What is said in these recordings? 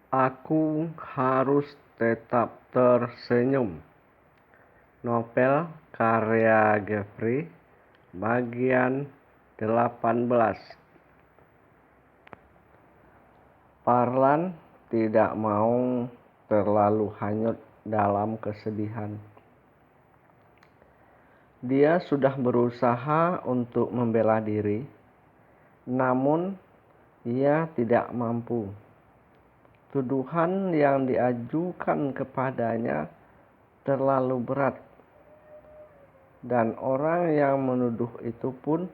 Aku harus tetap tersenyum. Novel karya Geoffrey, bagian 18. Parlan tidak mau terlalu hanyut dalam kesedihan. Dia sudah berusaha untuk membela diri, namun ia tidak mampu. Tuduhan yang diajukan kepadanya terlalu berat, dan orang yang menuduh itu pun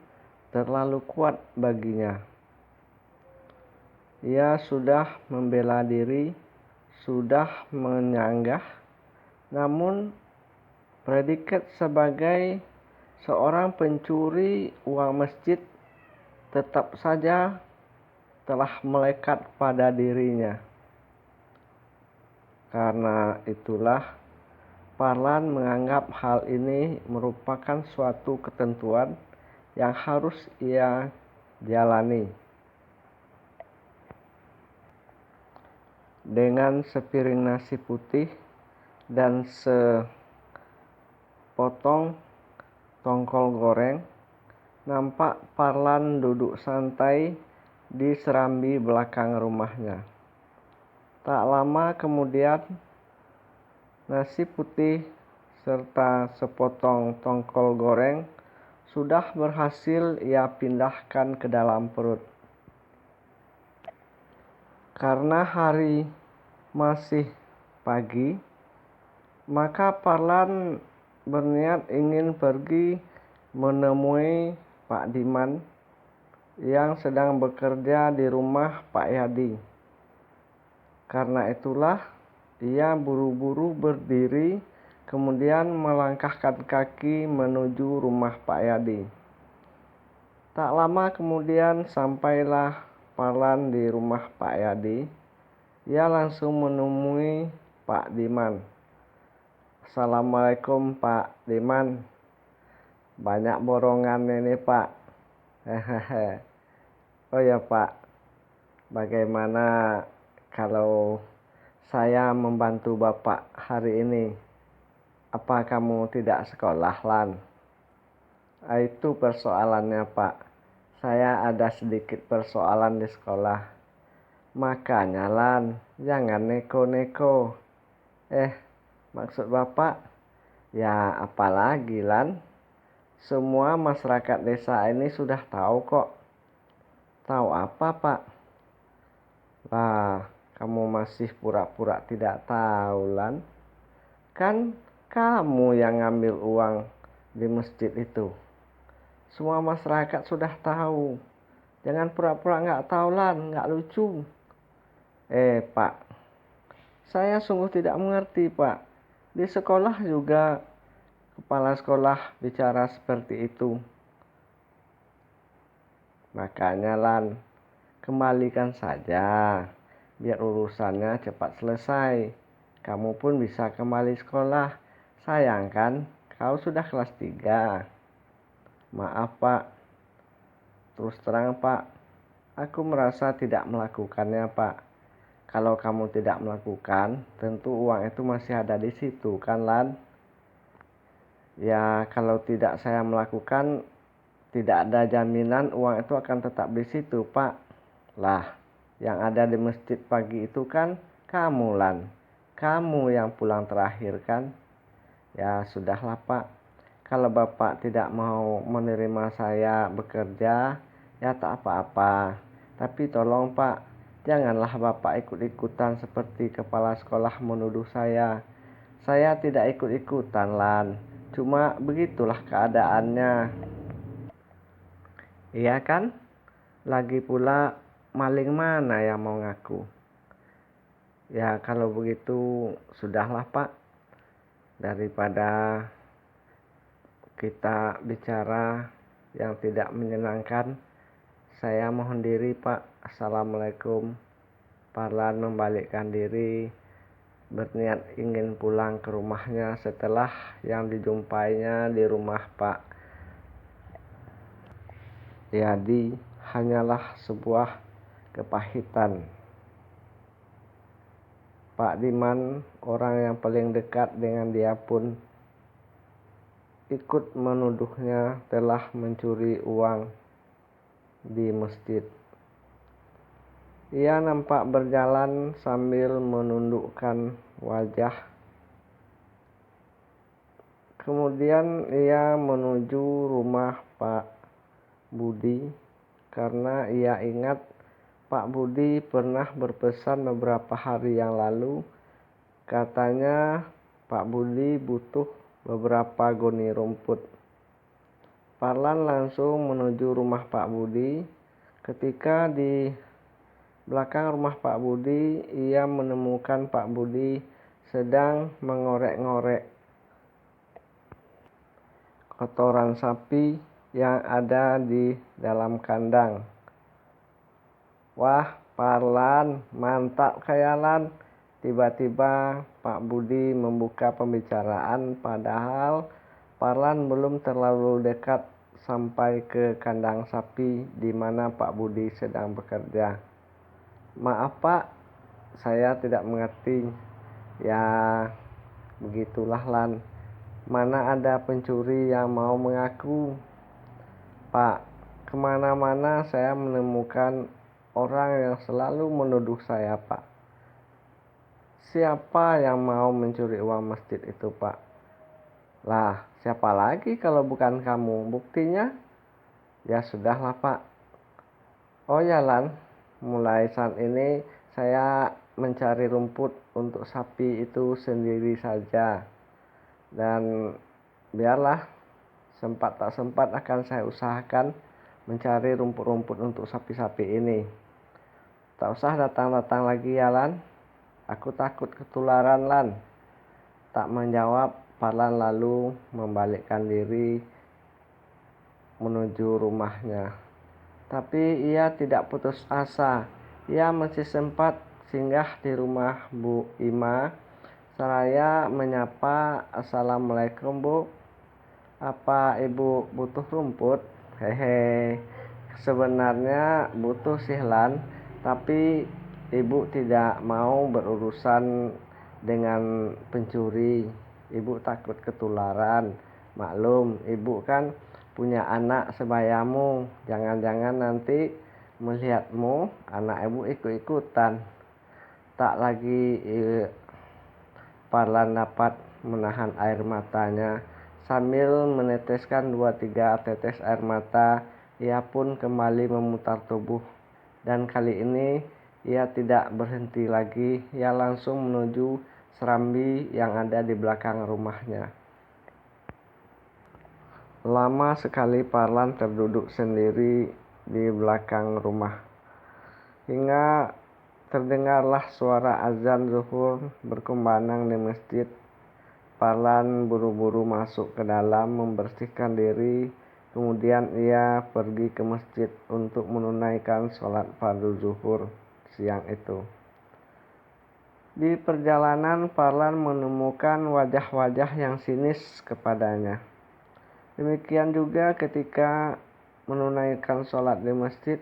terlalu kuat baginya. Ia sudah membela diri, sudah menyanggah, namun predikat sebagai seorang pencuri uang masjid tetap saja telah melekat pada dirinya. Karena itulah Parlan menganggap hal ini merupakan suatu ketentuan yang harus ia jalani. Dengan sepiring nasi putih dan sepotong tongkol goreng, nampak Parlan duduk santai di serambi belakang rumahnya. Tak lama kemudian, nasi putih serta sepotong tongkol goreng sudah berhasil ia pindahkan ke dalam perut. Karena hari masih pagi, maka Parlan berniat ingin pergi menemui Pak Diman yang sedang bekerja di rumah Pak Yadi. Karena itulah ia buru-buru berdiri, kemudian melangkahkan kaki menuju rumah Pak Yadi. Tak lama kemudian sampailah Parlan di rumah Pak Yadi. Ia langsung menemui Pak Diman. Assalamualaikum Pak Diman. Banyak borongan ini Pak. Hehehe. Oh ya Pak, bagaimana kalau saya membantu Bapak hari ini? Apa kamu tidak sekolah, Lan? Itu persoalannya Pak. Saya ada sedikit persoalan di sekolah. Makanya Lan, jangan neko-neko. Maksud Bapak? Ya apalagi Lan? Semua masyarakat desa ini sudah tahu kok. Tahu apa Pak? Lah, kamu masih pura-pura tidak tahu Lan. Kan kamu yang ngambil uang di masjid itu. Semua masyarakat sudah tahu. Jangan pura-pura nggak tahu Lan, nggak lucu. Pak, saya sungguh tidak mengerti Pak. Di sekolah juga kepala sekolah bicara seperti itu. Makanya Lan, kembalikan saja, biar urusannya cepat selesai. Kamu pun bisa kembali sekolah. Sayang kan, kau sudah kelas 3. Maaf Pak, terus terang Pak, aku merasa tidak melakukannya Pak. Kalau kamu tidak melakukan, tentu uang itu masih ada di situ kan Lan? Ya kalau tidak saya melakukan, tidak ada jaminan uang itu akan tetap di situ Pak. Lah, yang ada di masjid pagi itu kan kamu Lan. Kamu yang pulang terakhir kan? Ya sudahlah Pak. Kalau Bapak tidak mau menerima saya bekerja, ya tak apa-apa. Tapi tolong Pak, janganlah Bapak ikut-ikutan seperti kepala sekolah menuduh saya. Saya tidak ikut-ikutan Lan. Cuma begitulah keadaannya. Iya kan? Lagi pula maling mana yang mau ngaku? Ya kalau begitu sudahlah Pak. Daripada kita bicara yang tidak menyenangkan, saya mohon diri Pak. Assalamualaikum. Parlan membalikkan diri, berniat ingin pulang ke rumahnya setelah yang dijumpainya di rumah Pak Yadi hanyalah sebuah kepahitan. Pak Diman, orang yang paling dekat dengan dia pun ikut menuduhnya telah mencuri uang di masjid. Ia nampak berjalan sambil menundukkan wajah. Kemudian ia menuju rumah Pak Budi karena ia ingat Pak Budi pernah berpesan beberapa hari yang lalu. Katanya Pak Budi butuh beberapa goni rumput. Parlan langsung menuju rumah Pak Budi. Ketika di belakang rumah Pak Budi, ia menemukan Pak Budi sedang mengorek-ngorek kotoran sapi yang ada di dalam kandang. Wah, Parlan, mantap khayalan. Tiba-tiba Pak Budi membuka pembicaraan, padahal Parlan belum terlalu dekat sampai ke kandang sapi di mana Pak Budi sedang bekerja. Maaf Pak, saya tidak mengerti. Ya, begitulah Lan. Mana ada pencuri yang mau mengaku. Pak, kemana-mana saya menemukan orang yang selalu menuduh saya Pak. Siapa yang mau mencuri uang masjid itu Pak? Lah, siapa lagi kalau bukan kamu? Buktinya? Ya sudahlah Pak. Oh ya Lan, mulai saat ini saya mencari rumput untuk sapi itu sendiri saja. Dan biarlah sempat tak sempat akan saya usahakan mencari rumput-rumput untuk sapi-sapi ini. Tak usah datang-datang lagi ya Lan. Aku takut ketularan Lan. Tak menjawab, Parlan lalu membalikkan diri menuju rumahnya. Tapi ia tidak putus asa. Ia masih sempat singgah di rumah Bu Ima. Seraya menyapa, Assalamualaikum Bu. Apa Ibu butuh rumput? Hehe. Sebenarnya butuh sih Lan, tapi Ibu tidak mau berurusan dengan pencuri. Ibu takut ketularan. Maklum, Ibu kan punya anak sebayamu. Jangan-jangan nanti melihatmu, anak Ibu ikut-ikutan. Tak lagi Parlan dapat menahan air matanya. Sambil meneteskan 2-3 tetes air mata, ia pun kembali memutar tubuh. Dan kali ini ia tidak berhenti lagi. Ia langsung menuju serambi yang ada di belakang rumahnya. Lama sekali Parlan terduduk sendiri di belakang rumah. Hingga terdengarlah suara azan zuhur berkumandang di masjid. Parlan buru-buru masuk ke dalam membersihkan diri. Kemudian ia pergi ke masjid untuk menunaikan sholat fardu zuhur siang itu. Di perjalanan Parlan menemukan wajah-wajah yang sinis kepadanya. Demikian juga ketika menunaikan sholat di masjid,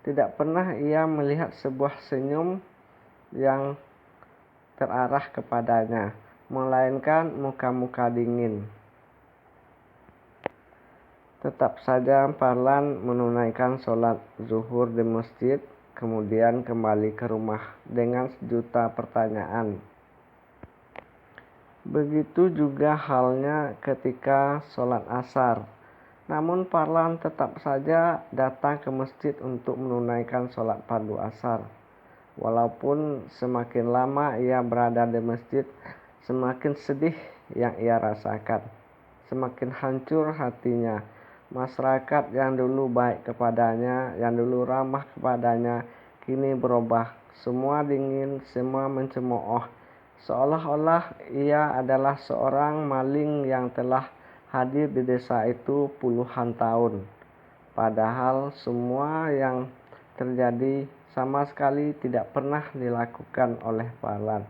tidak pernah ia melihat sebuah senyum yang terarah kepadanya, melainkan muka-muka dingin. Tetap saja Parlan menunaikan sholat zuhur di masjid, kemudian kembali ke rumah dengan sejuta pertanyaan. Begitu juga halnya ketika sholat asar. Namun Parlan tetap saja datang ke masjid untuk menunaikan sholat fardu asar. Walaupun semakin lama ia berada di masjid, semakin sedih yang ia rasakan. Semakin hancur hatinya. Masyarakat yang dulu baik kepadanya, yang dulu ramah kepadanya, kini berubah. Semua dingin, semua mencemooh. Seolah-olah ia adalah seorang maling yang telah hadir di desa itu puluhan tahun. Padahal semua yang terjadi sama sekali tidak pernah dilakukan oleh Parlan.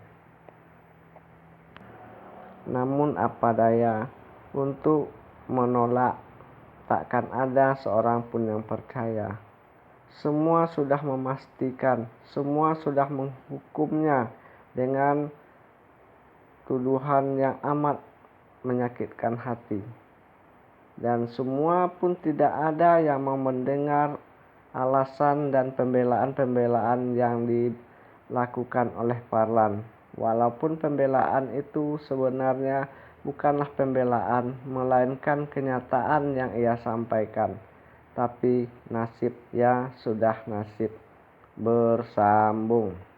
Namun apa daya, untuk menolak takkan ada seorang pun yang percaya. Semua sudah memastikan, semua sudah menghukumnya dengan tuduhan yang amat menyakitkan hati. Dan semua pun tidak ada yang mau mendengar alasan dan pembelaan-pembelaan yang dilakukan oleh Farlan. Walaupun pembelaan itu sebenarnya bukanlah pembelaan, melainkan kenyataan yang ia sampaikan. Tapi nasib ya sudah nasib. Bersambung.